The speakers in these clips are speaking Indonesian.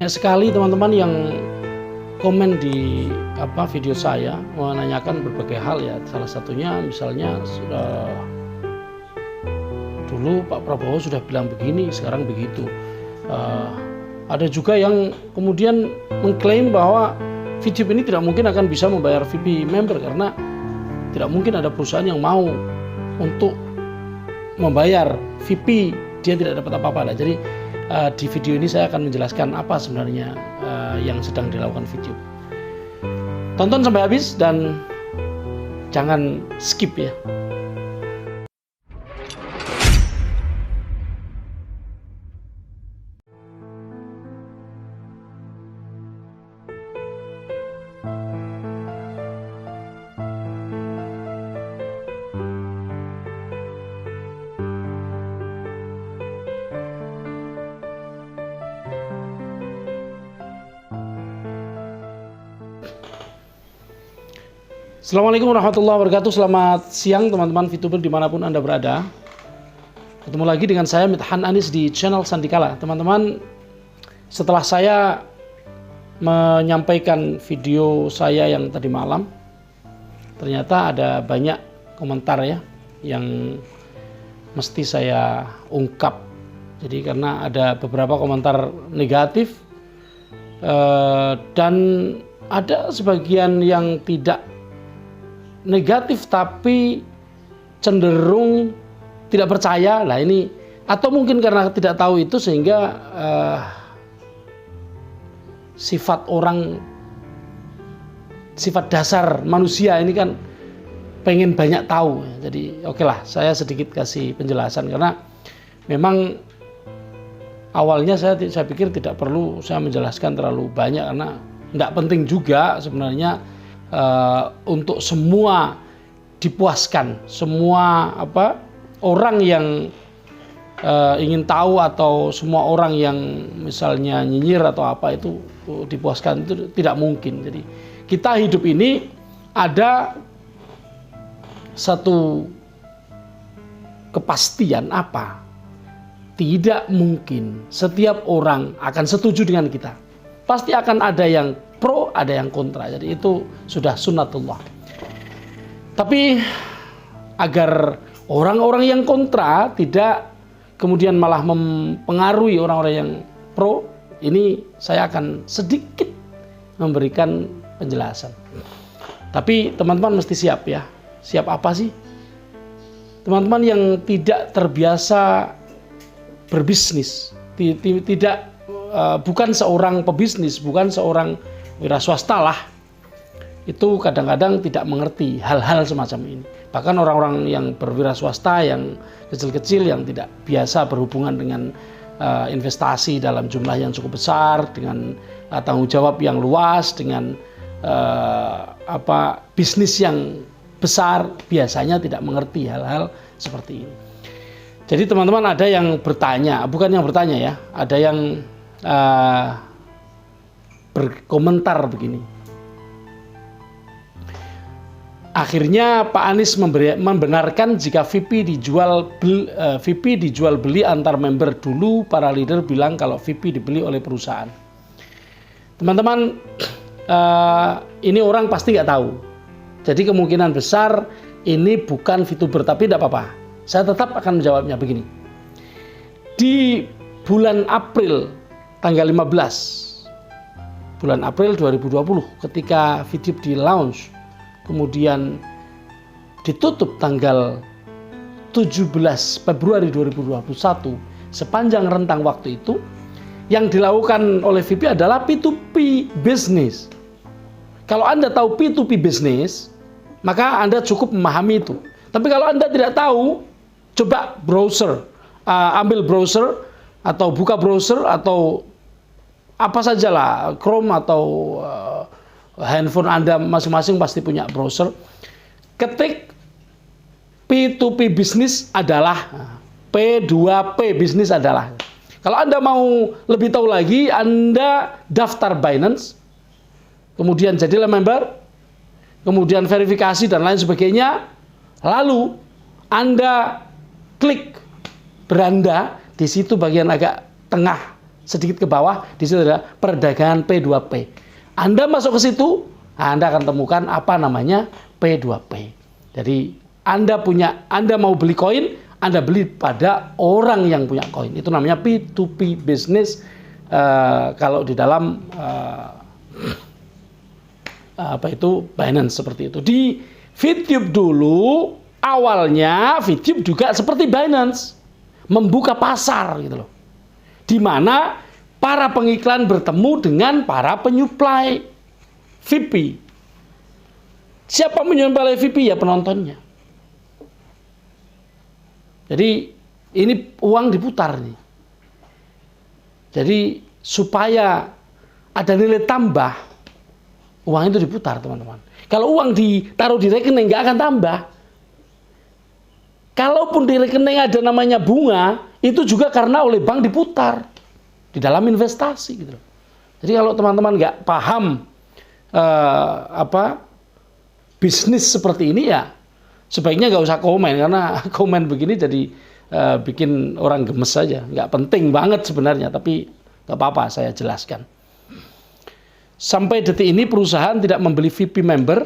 banyak sekali teman-teman yang komen di video saya menanyakan berbagai hal ya. Salah satunya misalnya dulu Pak Prabowo sudah bilang begini, sekarang begitu. Ada juga yang kemudian mengklaim bahwa VTube ini tidak mungkin akan bisa membayar VIP member karena tidak mungkin ada perusahaan yang mau untuk membayar VIP, dia tidak dapat apa-apa. Jadi di video ini saya akan menjelaskan apa sebenarnya yang sedang dilakukan VTube. Tonton sampai habis dan jangan skip ya. Assalamualaikum warahmatullahi wabarakatuh. Selamat siang teman-teman VTuber dimanapun Anda berada. Ketemu lagi dengan saya Mithan Anis di channel Sandikala. Teman-teman, setelah saya menyampaikan video saya yang tadi malam, ternyata ada banyak komentar ya yang mesti saya ungkap. Jadi karena ada beberapa komentar negatif dan ada sebagian yang tidak negatif tapi cenderung tidak percaya. Nah ini, atau mungkin karena tidak tahu itu sehingga sifat dasar manusia ini kan pengen banyak tahu. Jadi oke lah, saya sedikit kasih penjelasan karena memang awalnya saya pikir tidak perlu saya menjelaskan terlalu banyak karena tidak penting juga sebenarnya. Untuk semua dipuaskan, semua orang yang ingin tahu atau semua orang yang misalnya nyinyir atau apa itu dipuaskan, itu tidak mungkin. Jadi kita hidup ini ada satu kepastian apa? Tidak mungkin setiap orang akan setuju dengan kita. Pasti akan ada yang pro, ada yang kontra. Jadi itu sudah sunnatullah. Tapi agar orang-orang yang kontra tidak kemudian malah mempengaruhi orang-orang yang pro, ini saya akan sedikit memberikan penjelasan. Tapi teman-teman mesti siap ya. Siap apa sih? Teman-teman yang tidak terbiasa berbisnis, bukan seorang pebisnis, bukan seorang wira swasta lah, itu kadang-kadang tidak mengerti hal-hal semacam ini. Bahkan orang-orang yang berwira swasta yang kecil-kecil yang tidak biasa berhubungan dengan investasi dalam jumlah yang cukup besar, dengan tanggung jawab yang luas, dengan bisnis yang besar, biasanya tidak mengerti hal-hal seperti ini. Jadi teman-teman ada yang bertanya, bukan yang bertanya ya, ada yang berkomentar begini. Akhirnya Pak Anies membenarkan jika VIP dijual beli antar member. Dulu para leader bilang kalau VIP dibeli oleh perusahaan. Teman-teman, ini orang pasti nggak tahu. Jadi kemungkinan besar ini bukan VTuber, tapi tidak apa-apa. Saya tetap akan menjawabnya begini. Di bulan April tanggal 15 bulan April 2020 ketika VTube di launch, kemudian ditutup tanggal 17 Februari 2021, sepanjang rentang waktu itu yang dilakukan oleh VIP adalah P2P business. Kalau Anda tahu P2P business, maka Anda cukup memahami itu. Tapi kalau Anda tidak tahu, coba browser, ambil browser atau buka browser atau apa sajalah, Chrome atau handphone Anda masing-masing pasti punya browser. Ketik P2P business adalah, P2P business adalah. Kalau Anda mau lebih tahu lagi, Anda daftar Binance, kemudian jadilah member, kemudian verifikasi dan lain sebagainya, lalu Anda klik beranda, di situ bagian agak tengah sedikit ke bawah, di situ ada perdagangan P2P. Anda masuk ke situ, Anda akan temukan apa namanya P2P. Jadi Anda mau beli koin, Anda beli pada orang yang punya koin. Itu namanya P2P business. Kalau di dalam Binance seperti itu. Di VTube dulu awalnya VTube juga seperti Binance, membuka pasar gitu loh, di mana para pengiklan bertemu dengan para penyuplai VIP. Siapa menyuplai VIP? Ya penontonnya. Jadi ini uang diputar nih. Jadi supaya ada nilai tambah, uang itu diputar, teman-teman. Kalau uang ditaruh di rekening nggak akan tambah. Kalaupun di rekening ada namanya bunga, itu juga karena oleh bank diputar di dalam investasi gitu. Jadi kalau teman-teman nggak paham bisnis seperti ini, ya sebaiknya nggak usah komen, karena komen begini jadi bikin orang gemes saja. Nggak penting banget sebenarnya, tapi nggak apa-apa saya jelaskan. Sampai detik ini perusahaan tidak membeli VIP member,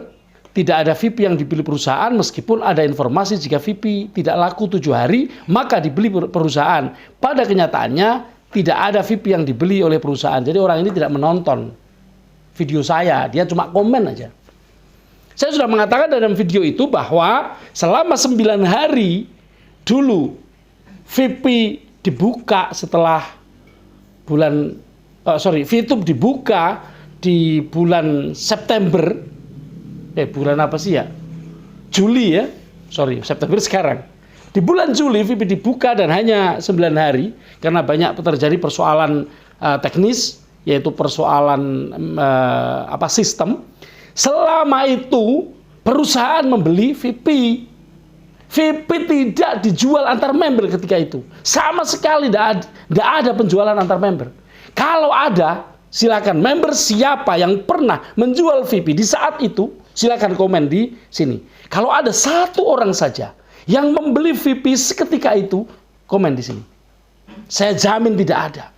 tidak ada VIP yang dibeli perusahaan, meskipun ada informasi jika VIP tidak laku 7 hari, maka dibeli perusahaan. Pada kenyataannya tidak ada VIP yang dibeli oleh perusahaan. Jadi orang ini tidak menonton video saya, dia cuma komen aja. Saya sudah mengatakan dalam video itu bahwa selama 9 hari dulu VIP dibuka setelah VTube dibuka di bulan September, bulan apa sih ya? Juli ya, September sekarang. Di bulan Juli VIP dibuka dan hanya 9 hari karena banyak terjadi persoalan teknis, yaitu persoalan sistem. Selama itu perusahaan membeli VIP. VIP tidak dijual antar member ketika itu. Sama sekali tidak ada penjualan antar member. Kalau ada, silakan member siapa yang pernah menjual VIP di saat itu, silakan komen di sini. Kalau ada satu orang saja yang membeli VIP seketika itu, komen di sini. Saya jamin tidak ada.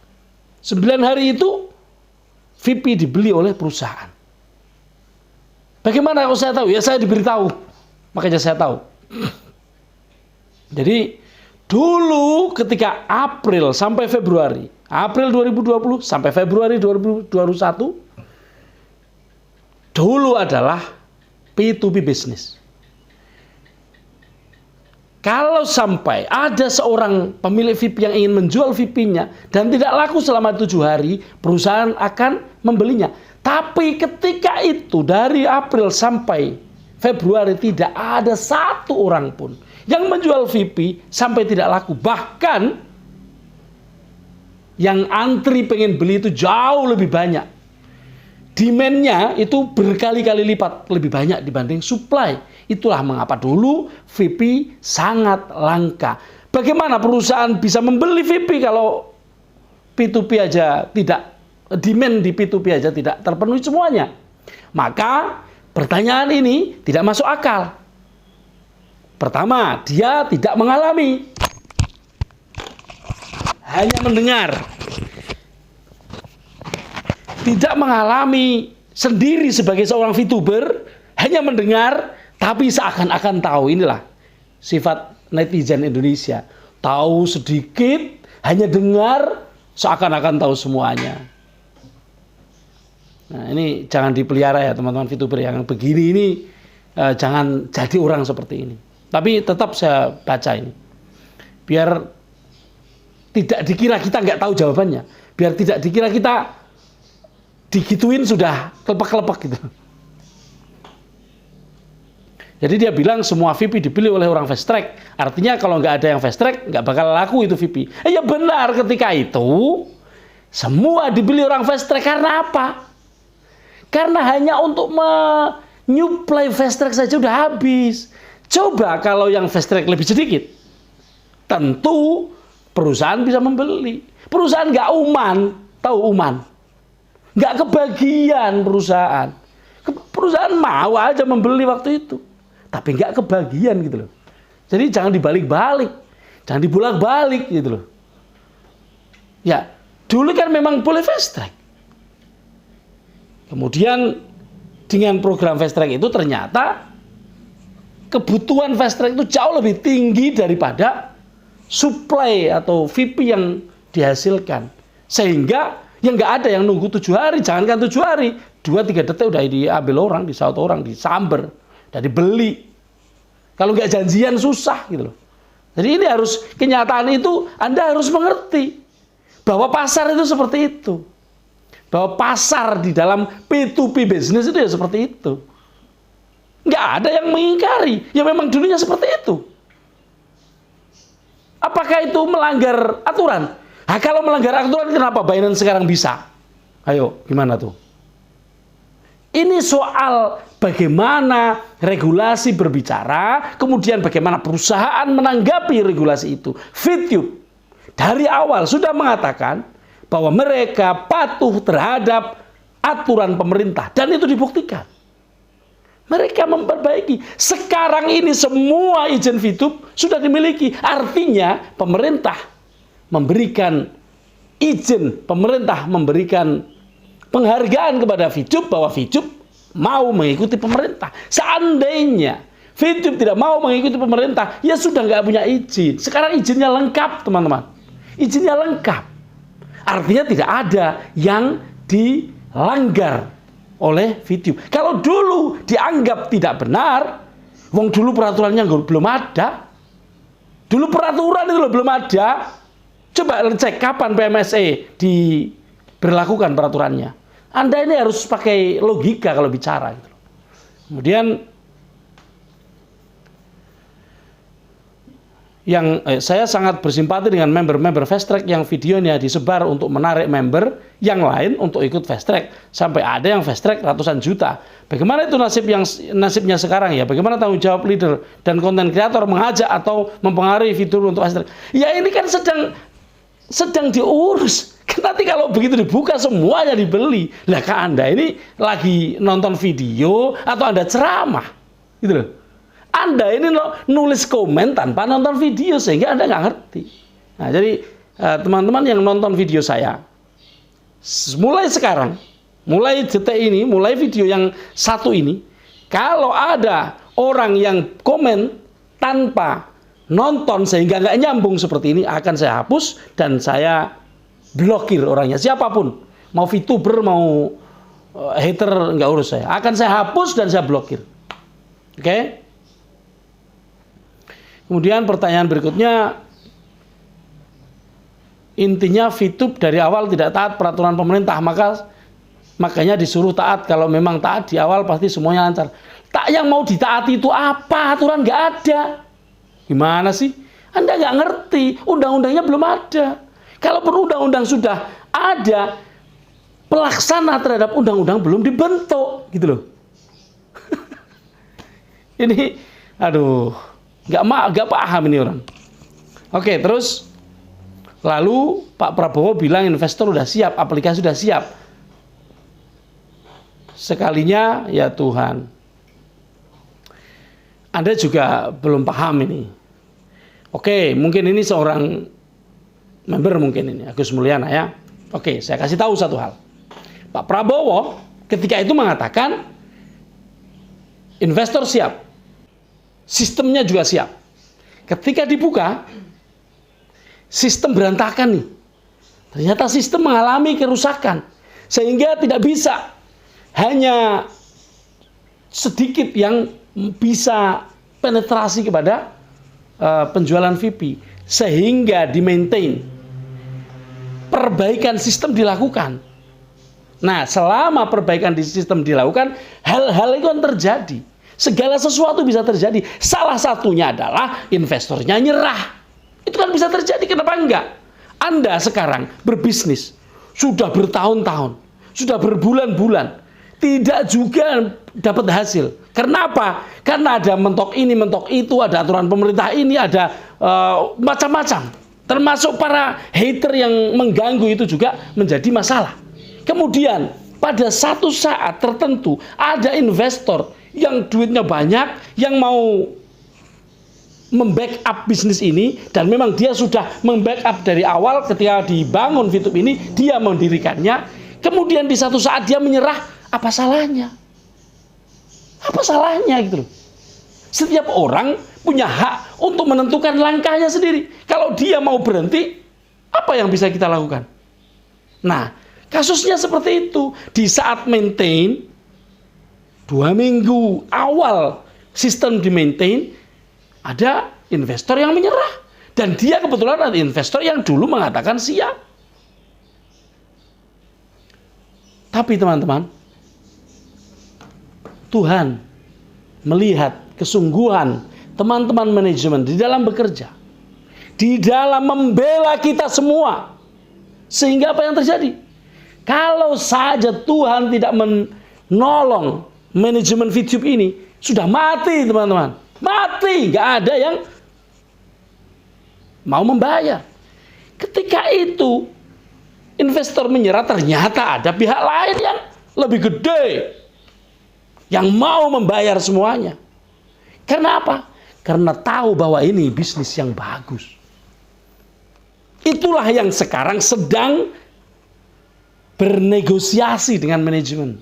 9 hari itu VIP dibeli oleh perusahaan. Bagaimana kalau saya tahu? Ya saya diberitahu, makanya saya tahu. Jadi dulu ketika April sampai Februari, April 2020 sampai Februari 2021, dulu adalah P2P business. Kalau sampai ada seorang pemilik VIP yang ingin menjual VIP-nya dan tidak laku selama 7 hari, perusahaan akan membelinya. Tapi ketika itu dari April sampai Februari tidak ada satu orang pun yang menjual VIP sampai tidak laku. Bahkan yang antri pengen beli itu jauh lebih banyak. Demand-nya itu berkali-kali lipat lebih banyak dibanding supply. Itulah mengapa dulu VIP sangat langka. Bagaimana perusahaan bisa membeli VIP kalau P2P aja tidak, demand di P2P aja tidak terpenuhi semuanya? Maka pertanyaan ini tidak masuk akal. Pertama, dia tidak mengalami, hanya mendengar. Tidak mengalami sendiri sebagai seorang VTuber, hanya mendengar, tapi seakan-akan tahu. Inilah sifat netizen Indonesia. Tahu sedikit, hanya dengar, seakan-akan tahu semuanya. Nah, ini jangan dipelihara ya teman-teman VTuber yang begini ini, jangan jadi orang seperti ini. Tapi tetap saya baca ini, biar tidak dikira kita nggak tahu jawabannya, biar tidak dikira kita digituin sudah kelepek-kelepek gitu. Jadi dia bilang semua VIP dibeli oleh orang fast track, artinya kalau nggak ada yang fast track nggak bakal laku itu VIP. Ya benar, ketika itu semua dibeli orang fast track. Karena apa? Karena hanya untuk menyuplai fast track saja udah habis. Coba kalau yang fast track lebih sedikit, tentu perusahaan bisa membeli. Perusahaan nggak tahu uman, nggak kebagian perusahaan. Perusahaan mau aja membeli waktu itu, tapi nggak kebagian gitu loh. Jadi jangan dibalik-balik, jangan dibolak-balik gitu loh. Ya, Dulu kan memang boleh fast track. Kemudian dengan program fast track itu ternyata kebutuhan fast track itu jauh lebih tinggi daripada supply atau VP yang dihasilkan. Sehingga yang nggak ada yang nunggu 7 hari, jangankan 7 hari, 2-3 detik udah diambil orang, disaut orang, disamber, udah dibeli. Kalau nggak janjian susah gitu loh. Jadi ini harus, kenyataan itu Anda harus mengerti bahwa pasar itu seperti itu. Bahwa pasar di dalam P2P bisnis itu ya seperti itu. Nggak ada yang mengingkari, ya memang dulunya seperti itu. Apakah itu melanggar aturan? Nah, kalau melanggar aturan kenapa Binance sekarang bisa? Ayo, gimana tuh? Ini soal bagaimana regulasi berbicara, kemudian bagaimana perusahaan menanggapi regulasi itu. VTube dari awal sudah mengatakan bahwa mereka patuh terhadap aturan pemerintah. Dan itu dibuktikan. Mereka memperbaiki. Sekarang ini semua izin VTube sudah dimiliki. Artinya pemerintah memberikan izin, pemerintah memberikan penghargaan kepada VTube bahwa VTube mau mengikuti pemerintah. Seandainya VTube tidak mau mengikuti pemerintah, ya sudah nggak punya izin. Sekarang izinnya lengkap, teman-teman. Izinnya lengkap. Artinya tidak ada yang dilanggar oleh VTube. Kalau dulu dianggap tidak benar, wong dulu peraturannya belum ada. Dulu peraturan itu belum ada. Coba cek kapan PMSE diberlakukan peraturannya. Anda ini harus pakai logika kalau bicara. Gitu. Kemudian yang saya sangat bersimpati dengan member-member fast track yang videonya disebar untuk menarik member yang lain untuk ikut fast track. Sampai ada yang fast track ratusan juta. Bagaimana itu nasibnya sekarang ya? Bagaimana tanggung jawab leader dan konten kreator mengajak atau mempengaruhi fitur untuk fast track? Ya ini kan sedang diurus. Nanti kalau begitu dibuka semuanya dibeli. Lah kan Anda ini lagi nonton video atau Anda ceramah, gitu loh. Anda ini nulis komen tanpa nonton video sehingga Anda nggak ngerti. Nah jadi teman-teman yang nonton video saya, mulai sekarang, mulai detik ini, mulai video yang satu ini, kalau ada orang yang komen tanpa nonton sehingga nggak nyambung seperti ini, akan saya hapus dan saya blokir orangnya, siapapun, mau VTuber, mau hater, nggak urus saya, akan saya hapus dan saya blokir. Oke? Kemudian pertanyaan berikutnya, intinya VTube dari awal tidak taat peraturan pemerintah, makanya disuruh taat. Kalau memang taat di awal pasti semuanya lancar. Tak, yang mau ditaati itu apa? Aturan nggak ada. Gimana sih? Anda nggak ngerti, undang-undangnya belum ada. Kalaupun undang-undang sudah ada, pelaksana terhadap undang-undang belum dibentuk, gitu loh. Ini, aduh, nggak paham ini orang. Oke, terus lalu Pak Prabowo bilang investor sudah siap, aplikasi sudah siap. Sekalinya, ya Tuhan, Anda juga belum paham ini. Oke, mungkin ini seorang member, mungkin ini Agus Mulyana ya. Oke, saya kasih tahu satu hal. Pak Prabowo ketika itu mengatakan investor siap, sistemnya juga siap. Ketika dibuka, sistem berantakan nih. Ternyata sistem mengalami kerusakan sehingga tidak bisa, hanya sedikit yang bisa penetrasi kepada penjualan VP, sehingga di-maintain. Perbaikan sistem dilakukan. Nah, selama perbaikan di sistem dilakukan, hal-hal itu kan terjadi. Segala sesuatu bisa terjadi. Salah satunya adalah investornya nyerah. Itu kan bisa terjadi, kenapa enggak? Anda sekarang berbisnis, sudah bertahun-tahun, sudah berbulan-bulan, tidak juga dapat hasil. Kenapa? Karena ada mentok ini, mentok itu, ada aturan pemerintah ini, ada macam-macam. Termasuk para hater yang mengganggu itu juga menjadi masalah. Kemudian pada satu saat tertentu ada investor yang duitnya banyak, yang mau membackup bisnis ini, dan memang dia sudah membackup dari awal ketika dibangun Fitup ini, dia mendirikannya, kemudian di satu saat dia menyerah, apa salahnya? Apa salahnya gitu loh. Setiap orang punya hak untuk menentukan langkahnya sendiri. Kalau dia mau berhenti, apa yang bisa kita lakukan? Nah, kasusnya seperti itu. Di saat maintain, 2 minggu awal sistem di maintain, ada investor yang menyerah. Dan dia kebetulan ada investor yang dulu mengatakan siap. Tapi teman-teman, Tuhan melihat kesungguhan teman-teman manajemen di dalam bekerja, di dalam membela kita semua. Sehingga apa yang terjadi? Kalau saja Tuhan tidak menolong manajemen Fitup ini, sudah mati teman-teman. Mati, nggak ada yang mau membayar. Ketika itu investor menyerah, ternyata ada pihak lain yang lebih gede yang mau membayar semuanya. Karena apa? Karena tahu bahwa ini bisnis yang bagus. Itulah yang sekarang sedang bernegosiasi dengan manajemen.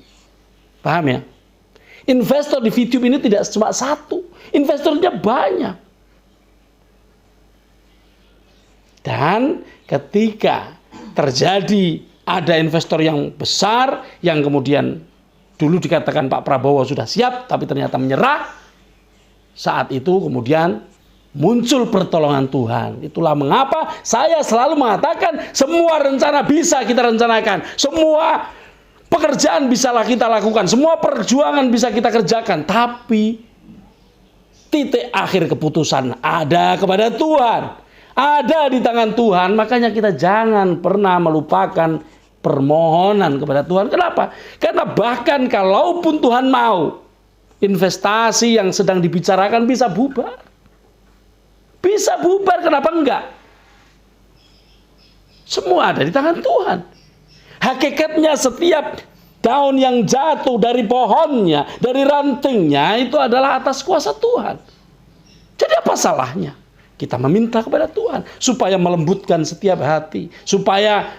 Paham ya? Investor di Fitup ini tidak cuma satu, investornya banyak. Dan ketika terjadi ada investor yang besar yang kemudian dulu dikatakan Pak Prabowo sudah siap tapi ternyata menyerah, saat itu kemudian muncul pertolongan Tuhan. Itulah mengapa saya selalu mengatakan semua rencana bisa kita rencanakan, semua pekerjaan bisalah kita lakukan, semua perjuangan bisa kita kerjakan, tapi titik akhir keputusan ada kepada Tuhan, ada di tangan Tuhan. Makanya kita jangan pernah melupakan permohonan kepada Tuhan. Kenapa? Karena bahkan kalaupun Tuhan mau, investasi yang sedang dibicarakan bisa bubar. Bisa bubar, kenapa enggak? Semua ada di tangan Tuhan. Hakikatnya setiap daun yang jatuh dari pohonnya, dari rantingnya, itu adalah atas kuasa Tuhan. Jadi apa salahnya kita meminta kepada Tuhan supaya melembutkan setiap hati, supaya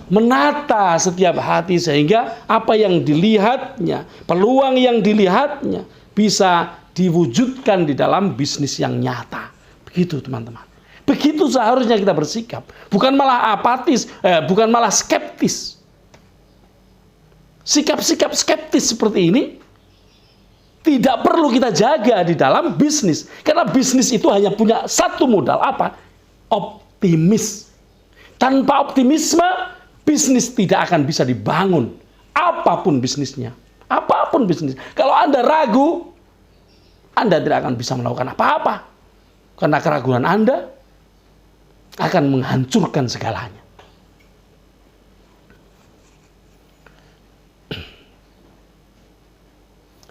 menata setiap hati, sehingga apa yang dilihatnya, peluang yang dilihatnya bisa diwujudkan di dalam bisnis yang nyata. Begitu teman-teman. Begitu seharusnya kita bersikap, bukan malah apatis, bukan malah skeptis. Sikap-sikap skeptis seperti ini tidak perlu kita jaga di dalam bisnis, karena bisnis itu hanya punya satu modal, apa? Optimis. Tanpa optimisme, bisnis tidak akan bisa dibangun. Apapun bisnisnya. Apapun bisnis. Kalau Anda ragu, Anda tidak akan bisa melakukan apa-apa. Karena keraguan Anda akan menghancurkan segalanya.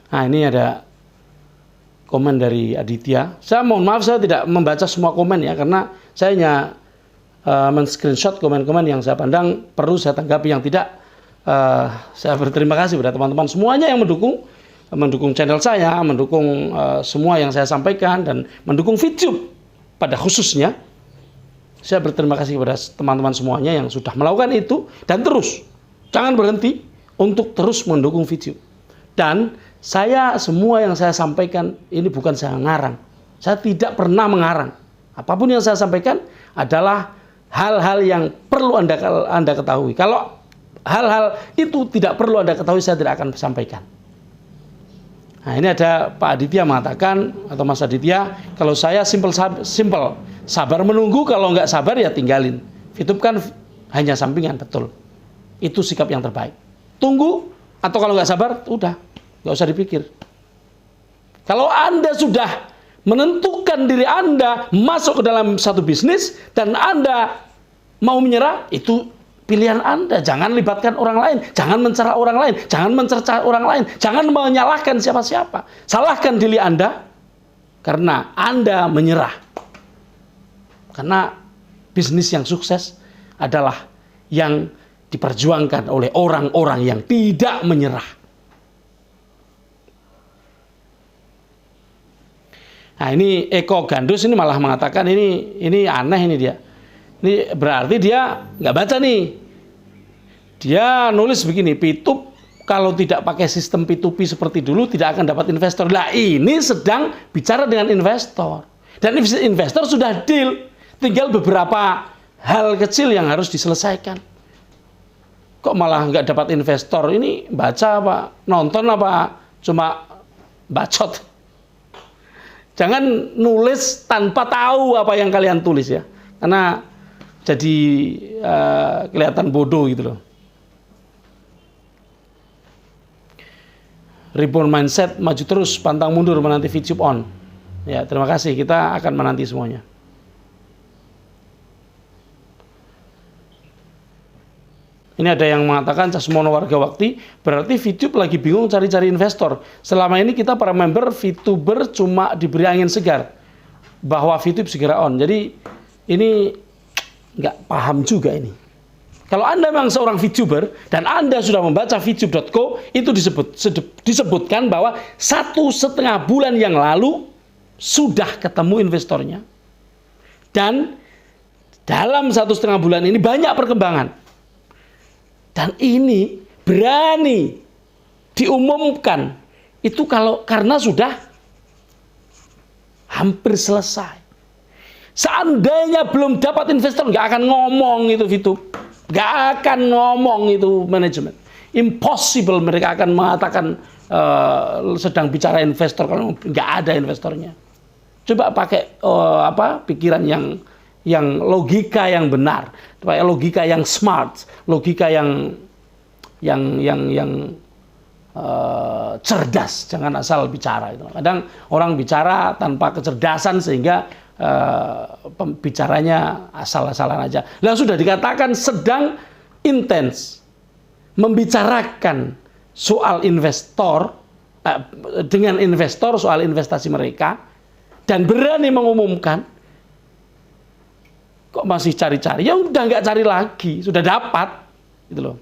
Nah, ini ada komen dari Aditya. Saya mohon maaf, saya tidak membaca semua komen ya, karena saya hanya men-screenshot komen-komen yang saya pandang perlu saya tanggapi, yang tidak saya berterima kasih kepada teman-teman semuanya yang mendukung channel saya, mendukung semua yang saya sampaikan, dan mendukung Fitup pada khususnya. Saya berterima kasih kepada teman-teman semuanya yang sudah melakukan itu, dan terus jangan berhenti untuk terus mendukung Fitup. Dan semua yang saya sampaikan ini bukan saya ngarang, saya tidak pernah mengarang. Apapun yang saya sampaikan adalah hal-hal yang perlu Anda ketahui. Kalau hal-hal itu tidak perlu Anda ketahui, saya tidak akan sampaikan. Nah, ini ada Pak Aditya mengatakan, atau Mas Aditya, kalau saya simple, sabar menunggu, kalau nggak sabar ya tinggalin. Fitup kan hanya sampingan, betul. Itu sikap yang terbaik. Tunggu, atau kalau nggak sabar, udah, nggak usah dipikir. Kalau Anda sudah menentukan diri Anda masuk ke dalam satu bisnis dan Anda mau menyerah, itu pilihan Anda. Jangan libatkan orang lain, jangan mencela orang lain, jangan mencerca orang lain, jangan menyalahkan siapa-siapa. Salahkan diri Anda karena Anda menyerah. Karena bisnis yang sukses adalah yang diperjuangkan oleh orang-orang yang tidak menyerah. Nah ini Eko Gandus ini malah mengatakan ini aneh ini dia. Ini berarti dia nggak baca nih. Dia nulis begini, Pitup kalau tidak pakai sistem P2P seperti dulu tidak akan dapat investor. Lah ini sedang bicara dengan investor. Dan investor sudah deal. Tinggal beberapa hal kecil yang harus diselesaikan. Kok malah nggak dapat investor? Ini baca apa? Nonton apa? Cuma bacot. Jangan nulis tanpa tahu apa yang kalian tulis ya. Karena jadi kelihatan bodoh gitu loh. Reborn Mindset, maju terus, pantang mundur, menanti VTube on. Ya, terima kasih. Kita akan menanti semuanya. Ini ada yang mengatakan Casmono Warga Wakti, berarti VTube lagi bingung cari-cari investor. Selama ini kita para member VTuber cuma diberi angin segar bahwa VTube segera on. Jadi ini nggak paham juga ini. Kalau Anda memang seorang VTuber dan Anda sudah membaca VTube.co, itu disebutkan bahwa 1,5 bulan yang lalu sudah ketemu investornya. Dan dalam 1,5 bulan ini banyak perkembangan. Dan ini berani diumumkan itu karena sudah hampir selesai. Seandainya belum dapat investor, nggak akan ngomong itu VTube, nggak akan ngomong itu manajemen. Impossible mereka akan mengatakan sedang bicara investor kalau nggak ada investornya. Coba pakai pikiran yang logika yang benar, logika yang smart, logika yang cerdas, jangan asal bicara itu. Kadang orang bicara tanpa kecerdasan sehingga pembicaranya asal-asalan aja. Lah sudah dikatakan sedang intens membicarakan soal investor dengan investor soal investasi mereka dan berani mengumumkan. Kok masih cari-cari? Ya udah nggak cari lagi, sudah dapat, gitu loh.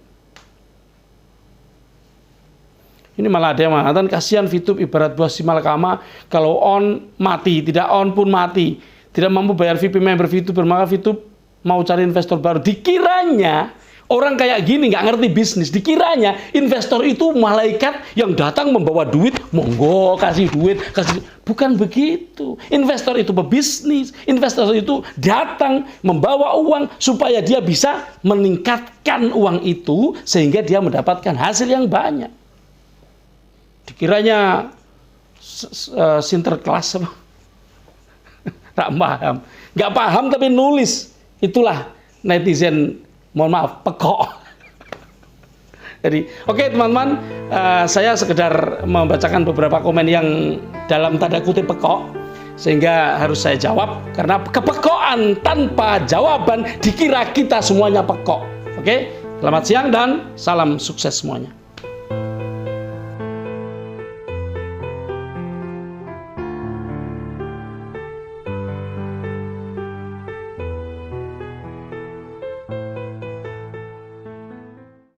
Ini malah ada yang mengatakan kasihan VTube ibarat buah simalakama, kalau on mati, tidak on pun mati, tidak mampu bayar VIP member VTuber, maka VTube mau cari investor baru. Dikiranya orang kayak gini nggak ngerti bisnis, dikiranya investor itu malaikat yang datang membawa duit, monggo kasih duit, kasih. Bukan begitu. Investor itu pebisnis, investor itu datang membawa uang supaya dia bisa meningkatkan uang itu sehingga dia mendapatkan hasil yang banyak. Dikiranya sinterklas apa? Nggak paham tapi nulis. Itulah netizen, mohon maaf, pekok. Jadi, oke teman-teman, saya sekedar membacakan beberapa komen yang dalam tanda kutip pekok, sehingga harus saya jawab, karena kepekokan tanpa jawaban dikira kita semuanya pekok. Oke, selamat siang dan salam sukses semuanya.